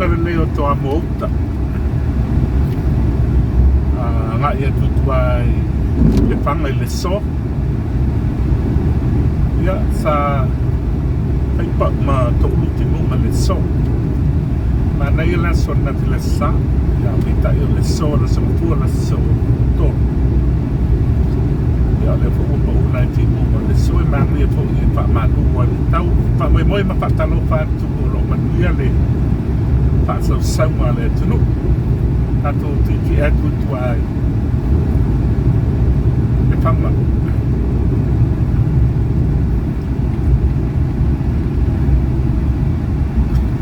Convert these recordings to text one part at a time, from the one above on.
ila le o Toamua nga ia tutuai le panga i le so ia sa paipa ma to'ulu tinu ma le so ma na ia la sona te le sa ia pita i le so la sampua la so to ia le fo'u ma unai tinu ma le so e mangu ia fo'u i pa manu wa le tau pa moi ma pa talo pa tu lo manuia le pa sa sauma le tunu ato tiki e tutuai le panga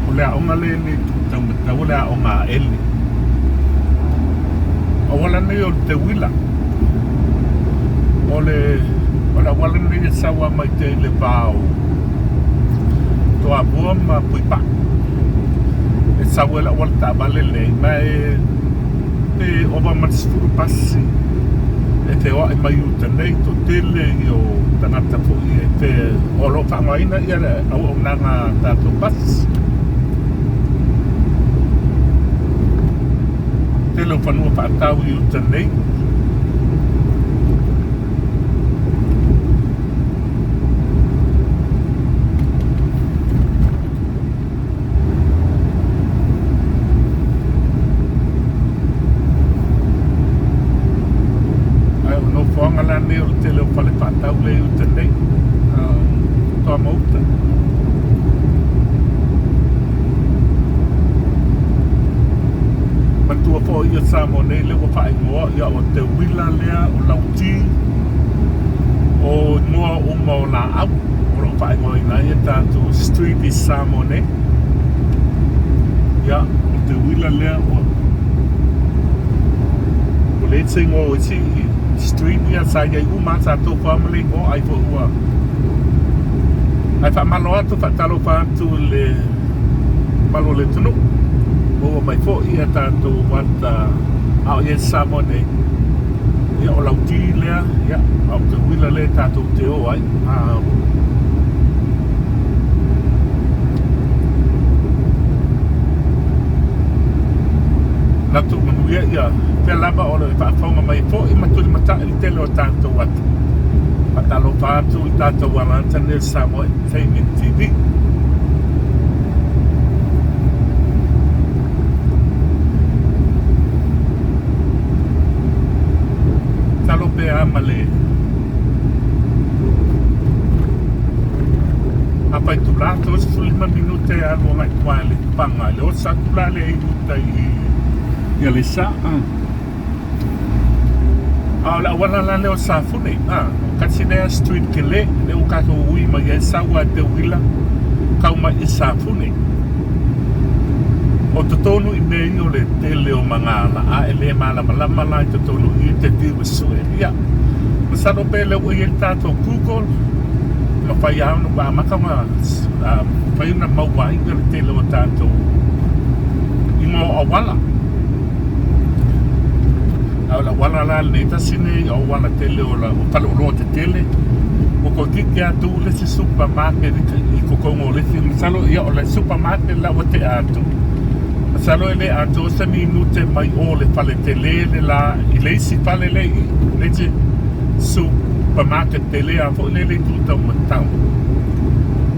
o le aonga le ni tutamata o le aonga ele o wala ni o te wila o le wala ni sawa mai te le bao Toamua ma puipa e sawa la wala ta balele mai e oba matsuru passi e te oa e mai uta nei to tele i o tangata po i e te olo whangaina i ara au o nanga tato passi tele o whanua whaatau i uta nei ngalane o tele o pale patau le uta nei Toamua uta matua po ia Samoa nei le wapa ingoa ia o te wila lea o lauti o ngoa o mao la au o wapa ingoa ina ia tātu street i Samoa nei ia o te wila lea o le te ingoa o iti street ia sa ia uma sa to family o ai fo ua ai fa malo atu fa talo fa tu le malo le tunu o mai fo ia ta to wata au ia Samoa nei ia o lauti lea ia au te wila le ta to te o ai na tu manuia ia pe lava o le whaafonga mai fo i maturi mata i tele o tātou atu patalo pātu i tātou walanta ne Samoa Entertainment TV talo pe amale apa itu lato sulima minute alo ngai kwale panga le o sakulale i uta i le sa la wala la leo safune katinea street kele le ukako ui ma ye sawa te wila kauma i safune o tonu i nei o le tele o mangala a ele mala malama la tonu i te viu sue ya masano pele o ye tato Google ma fai anu ba makama fai una mawai le tele o tato i mo awala la wala la le tasine o wala tele o la o palo o te tele o ko kiki atu le supermarket i ko kongo le salo ia o le supermarket la o te atu salo ele atu se minute mai o le pale tele le la i le si pale le te supermarket tele a fo le tuta o matau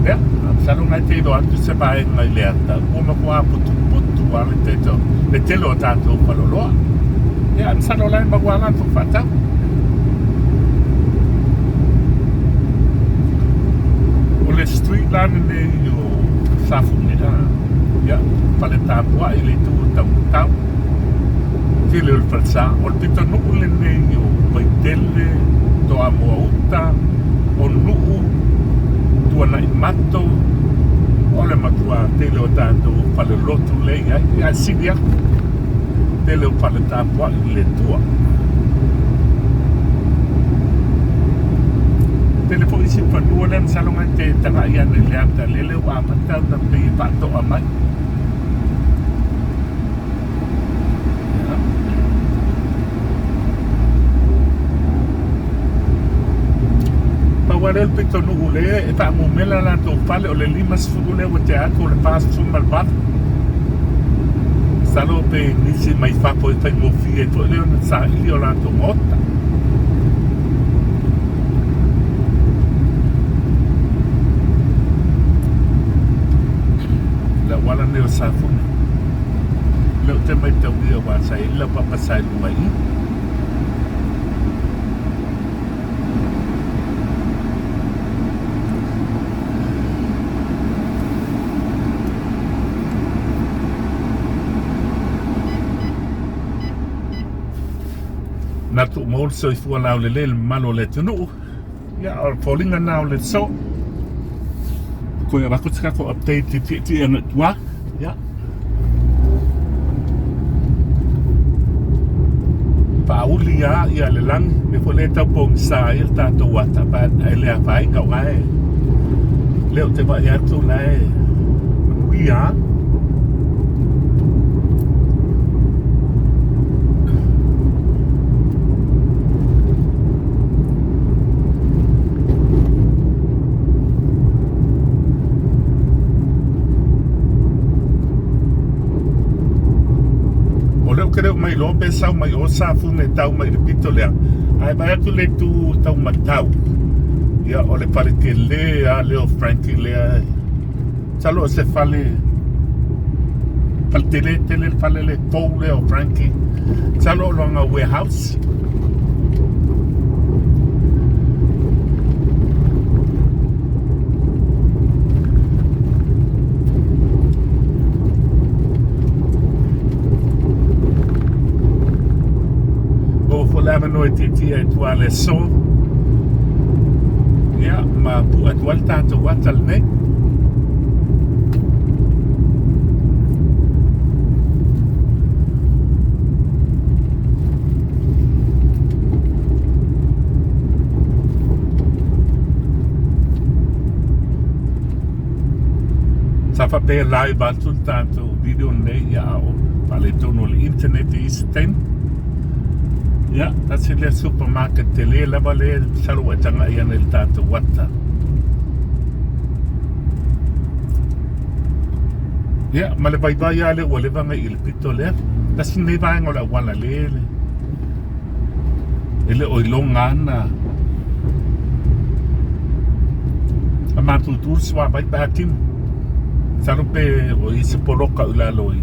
ya salo ngai te do atu se ba ngai le ata o ma ko putu putu ale te to le tele o tatu palo loa ya sano lai magwala tu fata o le street line ne yo safu ne ya pale tapua ile tu tau tele o fatsa o pito no le ne yo paitele Toamua uta o nuu tuana i mato o le matua tele o tanto pale lotu le ya sidia tele o pale tapua i le tua tele po isi panua le salonga te tanga ia ne le ata lele wa matau na pe pato amai wale el pito nugule e ta mo mela la to pale o le limas fugule o te ato le pas sul malbat pe nisi mai fapo e fai mo fie po leo na sa ili o lanto ngota. La wala neo safuna. Leo te mai tau ia wasa ila papasai lumai. Na tu mo so i fu la le malo le tunu ya or falling now le so ko ya ba ko tsaka ko update ti en twa ya pa uli ya le lang me ko le ta pong sa il ta to wa ta ba ele a pai ka wa le te ba ya tu lai wi ya creo mai lo pensau mai o sa fu ne tau mai le pito lea ai vai atu le tu tau matau ia o le pare ke le a leo Frankie lea salo se fale tele fale le pou leo Frankie salo longa warehouse lava no ti tua le so ya ma pu atual tanto watal ne sa fa pe live sul tanto video ne ya o pale tono l'internet isten ya, that's the supermarket tele la vale salwa tanga yan el tato wata. Ya, male bye ale wale vanga il pitole. Das ne vanga la wala lele. Ele oilongana. Amatu tur swa bai batim. Sarupe o ise poloka ulaloi.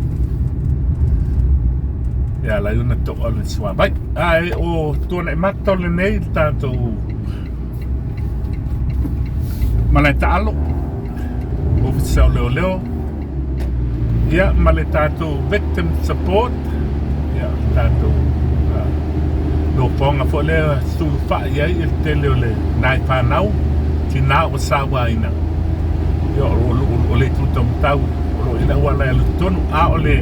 Ya la yuna to ole swa bai ai o to na matole nei tanto maletalo o so leo ya maletato victim support ya tanto no ponga fo le su fa ya il tele nai pa nau ti na o sawa ina yo o le tu tom tau o ina wala le tonu a ole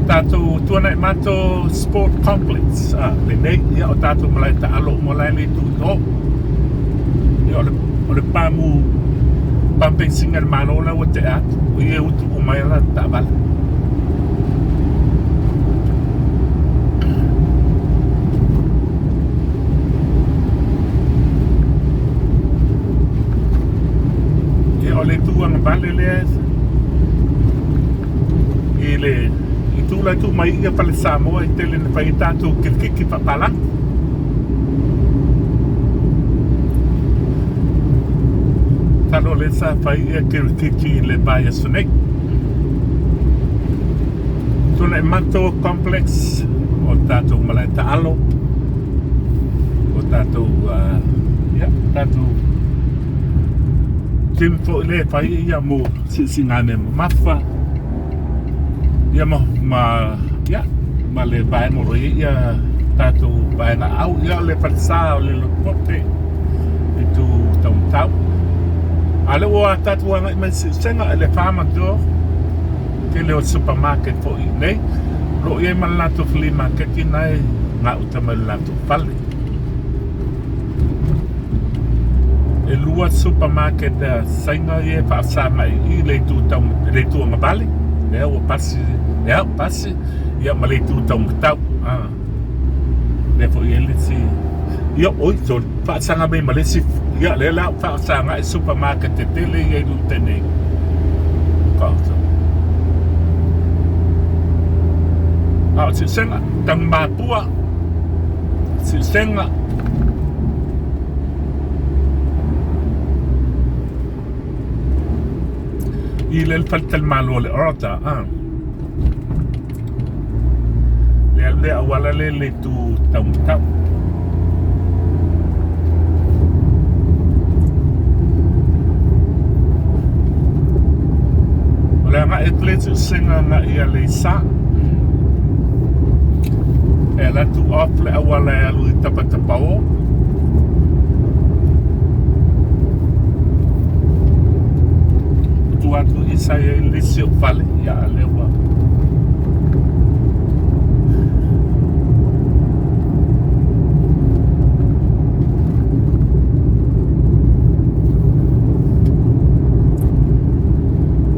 tato tuana mato sport complex le nei ya o tato malai ta alo malai le tu no yo le pamu pampe singal manola o te at o ye utu o mai la tabal ye o le tu ang vale le ile tu la tu mai ia pale Samoa i tele ne pai tatu ki papala talo le sa pai ia ki le baia sunei tu na manto complex o tatu malai ta alo o tatu ya tatu tim fo le pai ia mo si ngane mafa ya ma ya ma le vai mo ia tatu vai na au ya le falsa le pote itu tau ale o tatu nga ma senga le fama do ke le supermarket fo nei lo ye man la to flea market nai nga utamal la to fale e lua supermarket senga ye fa sa mai i le tu nga bali le o passi ya malai tu tau tau le fo ele si ya oi so fa sanga me malesi ya le la fa sanga supermarket tele ye lu tene ka so si senga Tanumalala si senga إلى الفلت المال والأرض لأن أولا لي تو ولا ما إتلت السنة ما يليسا إلا تو أفل أولا يلوي تبتباو Tuatu isaya ilisio vale ya alewa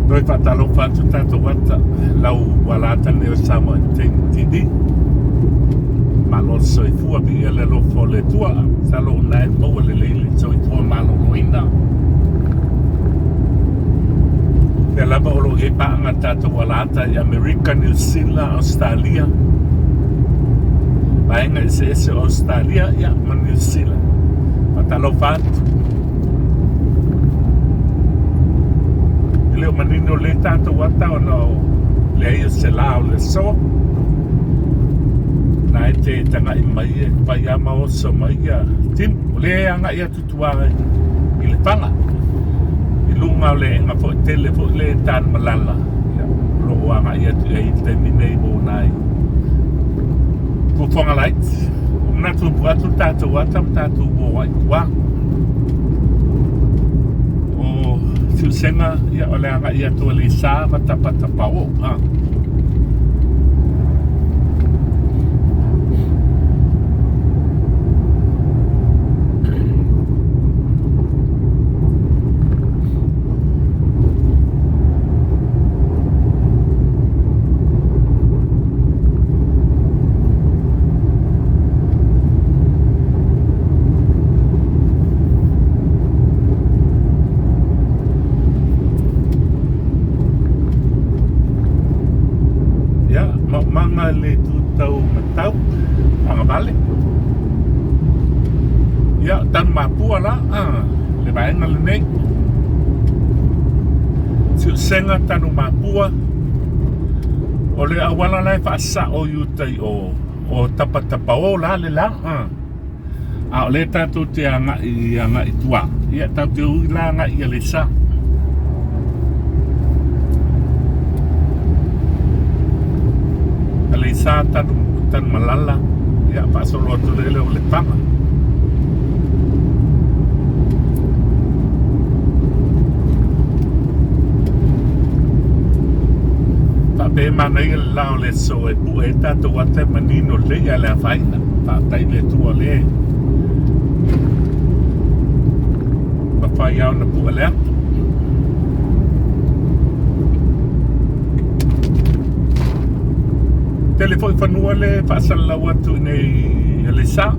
doi patalo fatu tato wata lau walata neo Samoa tidi malo soifua bi ele lo fole tua salo nai mo le lele soifua malo loina Te lava olo e paanga tata walata i Amerika, New Zealand, Australia. Paenga ese Australia, ia ma New Zealand. Patalo fatu. Leo manino le tata wata o no le ia se lao le so. Na e te tanga i mai e paiama o so mai ia tim. Le anga ia tutuara i le panga. Lunga le nga fo tele fo le Tanumalala ya lo anga ia te te minei mo nai ko fonga light na tu buatu tatu wata tatu bo wa o tu senga ya ole anga ia to le sa pata pao Manga le tu tau matau anga vale ya Tanumalala le vaenga le nei tu senga Tanumalala o le awala lai fa o yutai o tapa o la le la a le tatu te anga i tua ya tatu la anga i le sa Sa Tanumalala ya paso lo tu le panga pa be manai la le so e pu e tato wate manino le ya la faina pa tai le tu le pa fa ya na pu le Telefone fanua le whaasala watu nei le sa.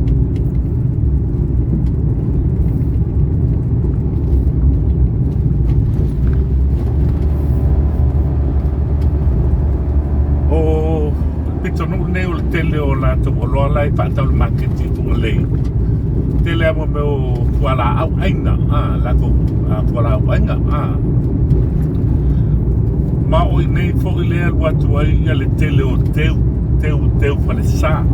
O pito no nei o tele o la to lo la i pata o market tu le. Tele amo me o kuala au aina la ko kuala au aina Ma o nei fo ile al watu ai le tele o teu falesa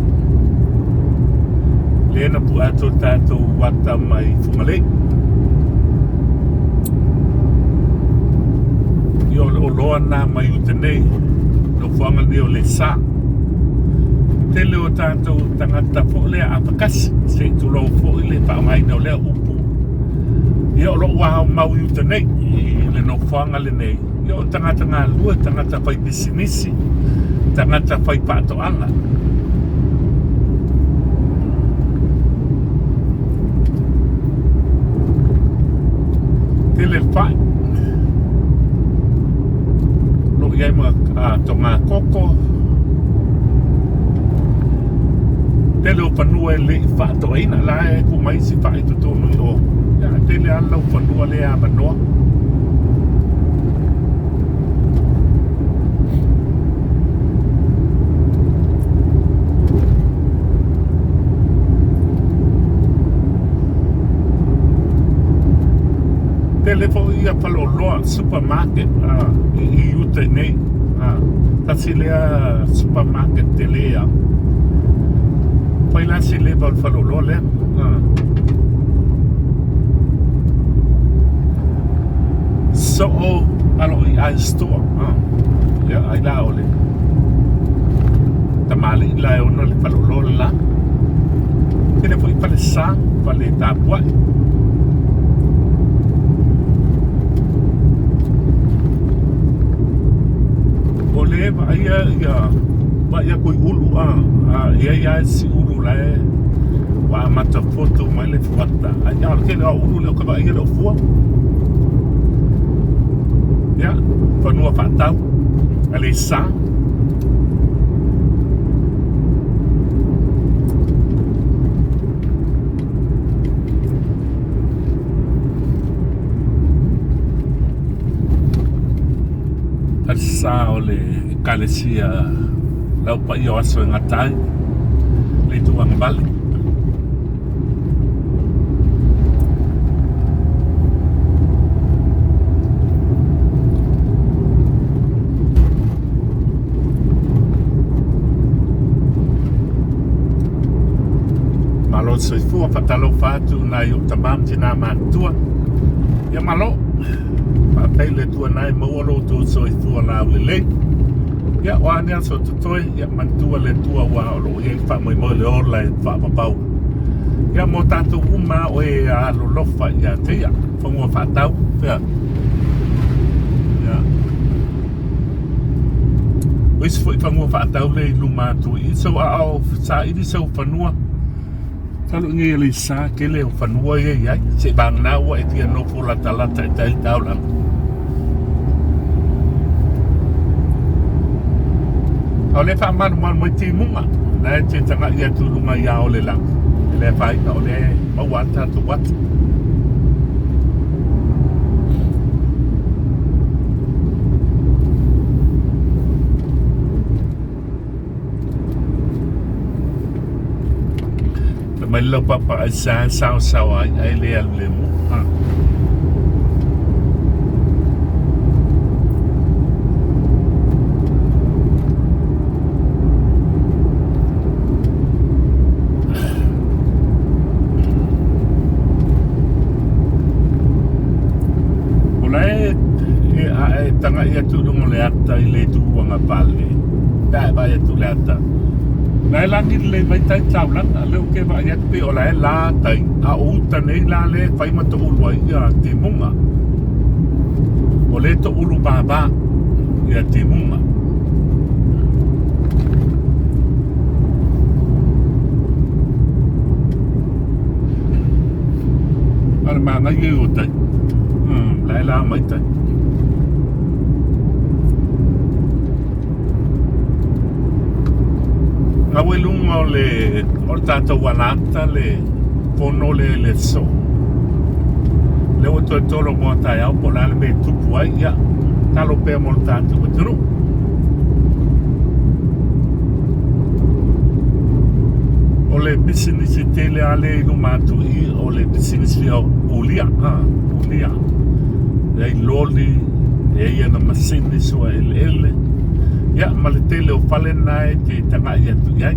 lena pu ato tato wata mai fumale yo o loa na mai utenei no fanga neo le sa tele o tato tangata fo le apakasi se tu lo fo ile pa mai no le upu yo lo wa mau utenei le no fanga le nei yo tangata nga lua tangata pai bisinisi tangata pai patoanga tele pai lo iai ma tonga koko tele o panua le fatoina la e ku mai si fai to no o ya tele ala o panua le a manoa le fo ia paloloa supermarket I ute nei tasi lea supermarket te lea pai lasi le val paloloa lea so alo I ai store ia ai la ole tamali la ona le paloloa la tene fo I pale sa pale tapua ole va ia koi ulu ia si ulu la wa mata foto mai le fuata ia ke la ulu le ka ia le fua ia fanua fatau ale sa sa ole kalesia lau pa I aso ngatai le tuang bali malo soifua patalo fatu na yo tamam tina mantua ya malo Pai le tua nai maualo tu soifua lau le ia wānea so tutoi ia mantua le tua wāolo ia wha moi mo le ola e wha papau ia mo tātou uma o e alo lofa ia te ia whangua whātau ia oisi fo I whangua whātau le luma tu I so ao sa ini sau whanua talo nge le sa ke le whanua ia se bang naua e tia nofo la talata e tai taulang o le wha manu mo te munga na te tanga ia tulunga ia o le lang le whai o le mawata tu watu te mai lau papa ai sao ai le alu le mu tanga ia tulunga le ata I le tuanga pale da ba ia tu le ata na langi le vai tai taulanga le ke va ia pe o la tai a uta nei la le fai mata ulu ia te munga o le to ulu baba ia te munga ar mana ia uta la mai tai Awe lunga o tātou wanata le pono le so. Le o toi tolo mo tai au po la le me tupu ai ia talo pe mo tātou o tunu. O le business tele ale lumatu I o le business fia ulia ulia. Ei loli ia na masini so ele ia ma le tele o fale nai te tanga ia tu iai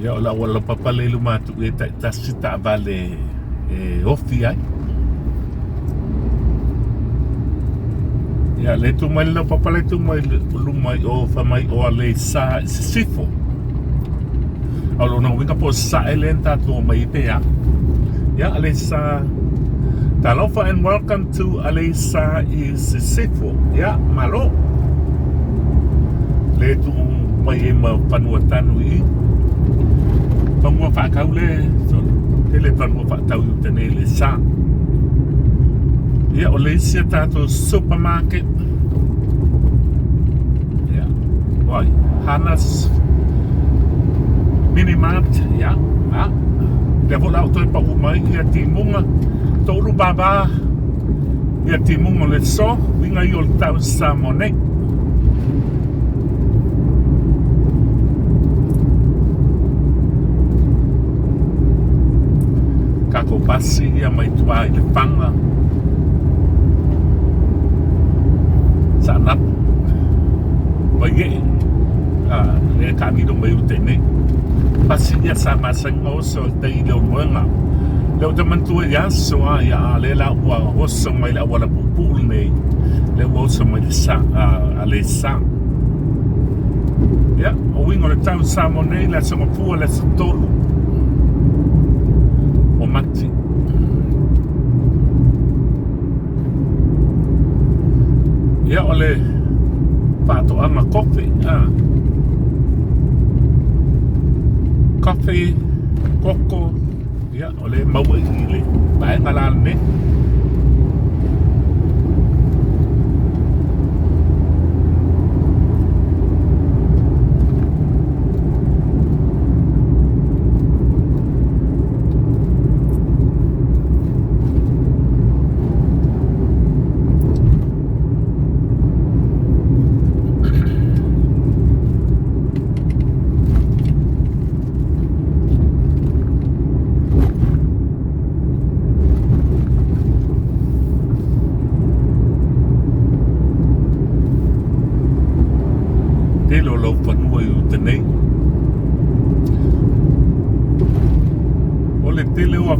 Ya ola wala papale lumatu e ta sita vale ofi ai. Ya le tu mai lo papa le tu mai lumai o fa mai o le sa sifo. Alo na winga po sa elenta to mai pe ya. Ya Alisa Talofa and welcome to Alisa is sifo. Ya malo. Le tu mai ma panua tanu I. Panua fa kaule so ele panua fa tau tene le sa. Ya Alisa tato supermarket. Ya. Wai Hanas Minimart ya. Ah. Dia vola auto pa umai ia timunga tolu baba ia timunga le so winga I ol tau samone kako pasi ia mai tua I le panga sanap baie le kami do mai utene pasi ia sama sengo so te I le moenga leo te mantua ia soa ia le la ua hoso mai la wala pupul nei le hoso mai sa ale sa ya o wingo le tau samo nei la songa pua le sotolu o mati ya ole pato ama kofi coffee, coco, ya, oleh mau ini, baik halal ni.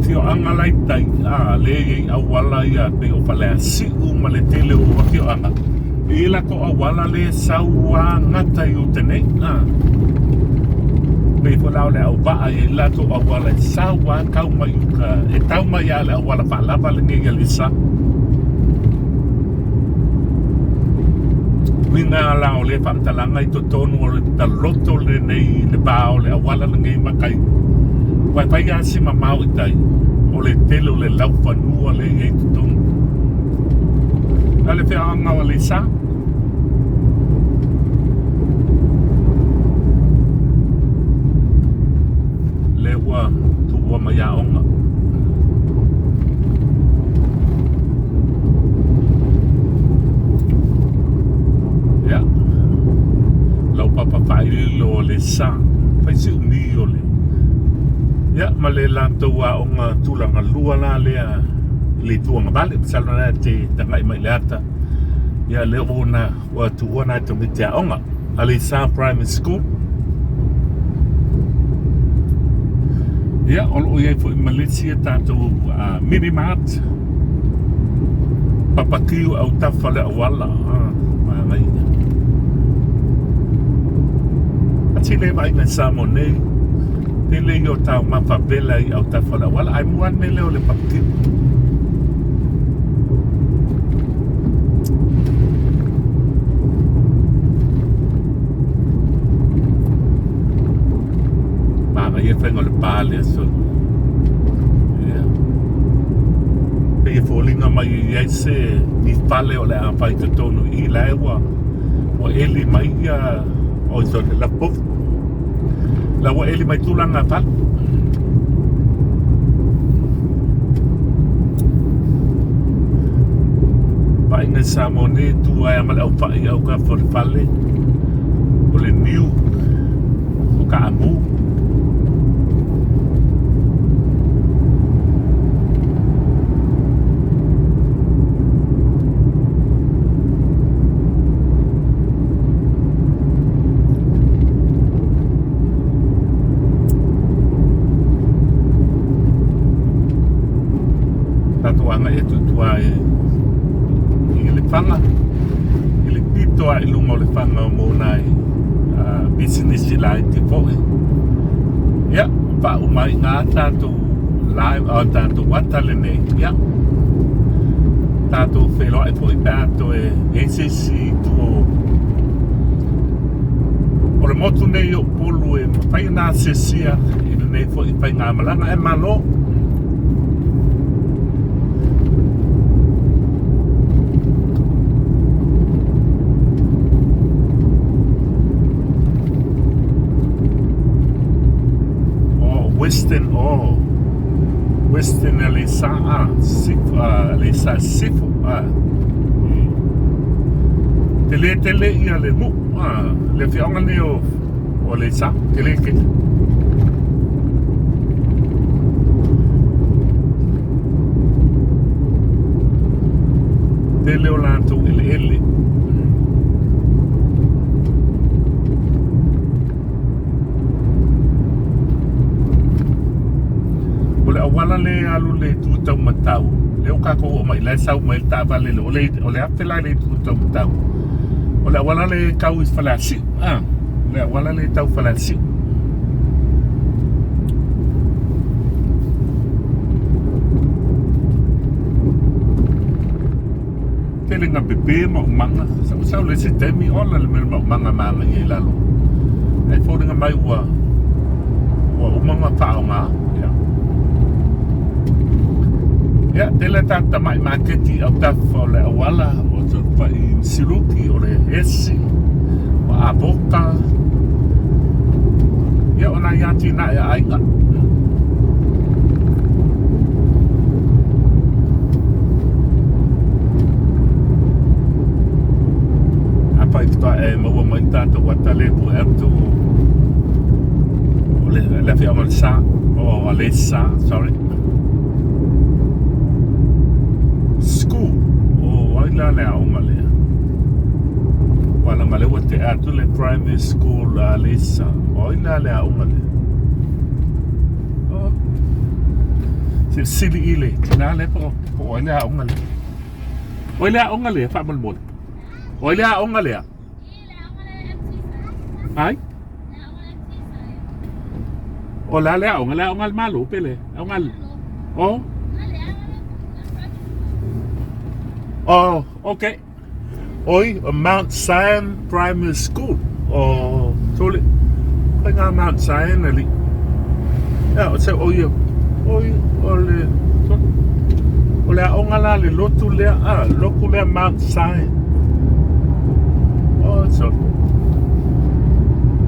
Fio anga lai tai le awala ia pe o pala si uma le tele o fio anga e la ko awala le saua ngata I utene pe po la o ba e la to awala saua kau mai ka e tau mai ala awala pa lava le nge lisa winga la o le pamtalanga I to tonu o le taloto le nei le ba o le awala le nge makai Wai pai asi mamau I tai o le telo le lau whanua le I tutonu. Ale whea angawa le sa. Le ua tu ua mai a onga. Ya. Lau papa pai lo le sa. Pai si uni o le. Ya, male lanto wa onga tulanga lua la lea le tuanga bale salona na te tangai mai leata ya le ona wa tuona to mitia onga Alisa Primary School ya ol o ye fo Malaysia tato Minimart papakiu au tafale awala mai atile mai na samone Tele yo tau mapapela I au tafala wala ai muan me leo le papki Mama ye fengo le pale so yeah pe ye folinga mai ye se I pale o le apai te tonu I laewa o eli mai ya o so la pop La wa eli mai tulanga pa. Pa inga samone tu ai amal au pa I au ka for fale. O le niu. O ka amu. Tatuanga e tutua I le panga toa i lunga o le whanga o mōnai business lai te poe. Ia, pa umai ngā tātou live o tātou watale nei. Ia, tātou wheloa e poe pēto e sesi tuo. O le motu nei o polu e mawhai nā sesia i nei poe i whai ngā malanga e malo. Western le saa le sa sifu tele ia le mu le fianga ne o le sa tele ke tele o lanto ele wala le alu le tutau matau le o kako o mai le sau mai ta vale o le apela le tutau matau o le wala le kau is falasi le wala le tau falasi tele nga pepe mo manga sa le sistemi ola le manga i lalo ai fo nga mai wa manga paonga ya tele tata mai maketi au tafa o le awala o te pai siruki o le esi o a boka ya ona yati na e ainga apa i tua e maua mai tata watale pu ertu o le fia o le sa o le sa sorry school o waila le aunga lea wala ngale wa te atu le primary school a lesa waila le aunga lea se sili ile na le po waila aunga lea fa malmon waila aunga lea ai o la le aunga malu pele aunga oh oh, okay. Oi, Mount Zion Primary School. Oh, tole. Nga Mount Zion ali. Ya, o se oi, ole. Ole a ongala le lotu le loku le Mount Zion. Oh, so.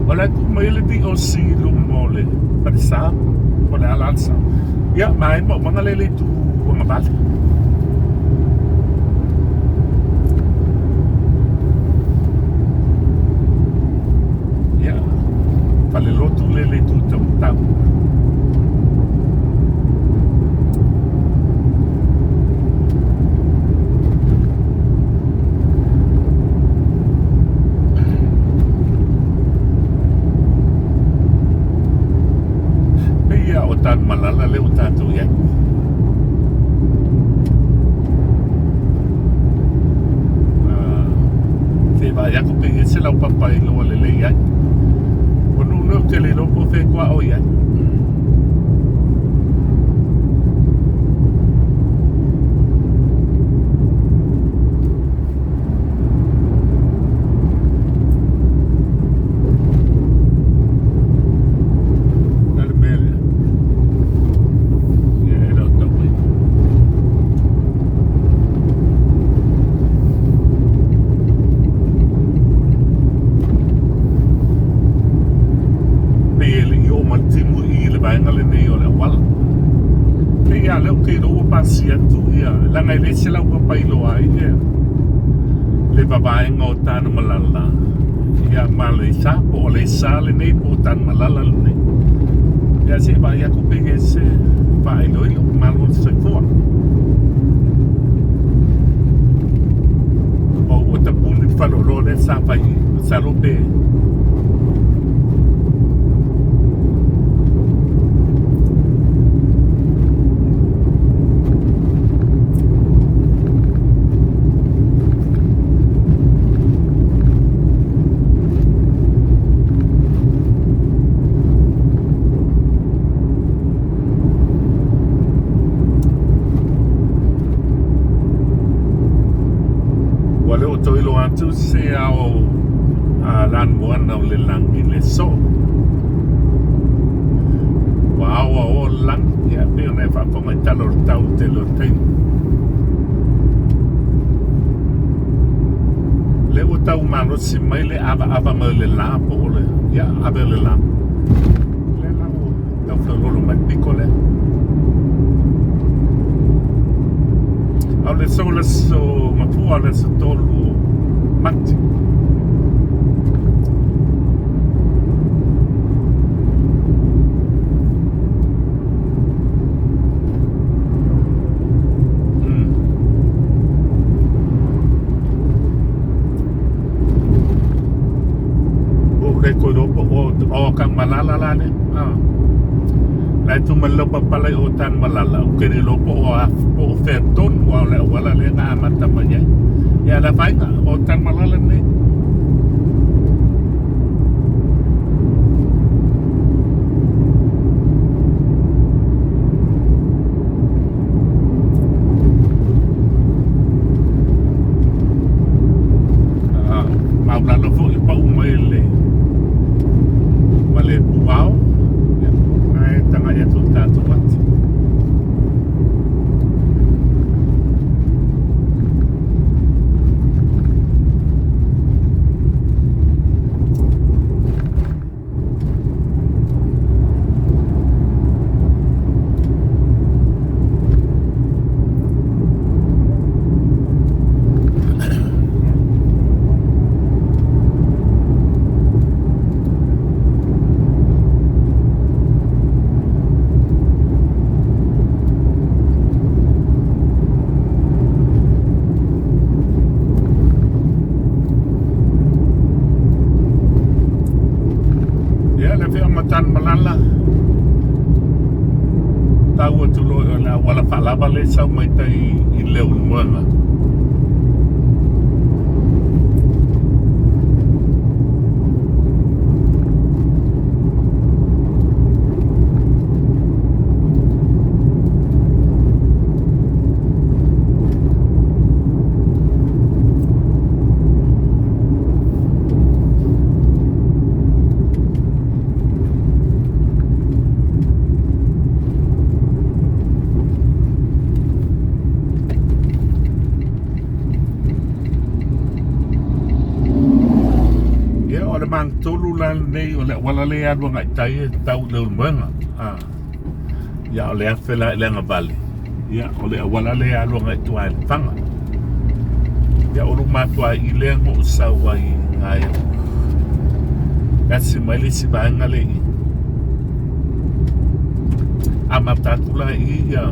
Ole ku mai le di o si lu mole. Pati sa, ole alansa. Ya, mai mo mangalele tu ngabali. Fale lotu lele tu tau. Ia o Tanumalala le o tātou iai. Te vai ako pe se lau papai loa lele iai. No tele no po fe kwa o ia Langai le se lau papailo ai le babaenga o Tanumalala ia male sa po le sa le nei po Tanumalala le nei ia se ba ia kupege se ba ilo malu se fo o tapuni falolo le sa pai sa lope toi lo atu se ao lan moana o le langi le so. Wow, o lang ya peo ne fa ponga talo tau te lo tei. Le o tau mano si mai le ava mai le la po le ya ave le la. Le la o tau flolo mai piccole. Au le so mapua le so tolu mati. O kang malala la ne lai tu malopa pala o Tanumalala o kere lopo o ferton wala le na amata manya ya la faina o Tanumalala ne maula lo fo i pa umele wale wow ai tanga ya tu tatu wat Tanumalala tau atu lo la wala falava le sau mai tai I leo luanga mang tolu lan nei o le wala le adu ngai tai tau le luanga ya o le afela le nga vale ya o le wala le adu ngai tuai fanga ya o lu matua I le ngo sawa I ngai kasi mai le si ba ngale I ama tatula I ya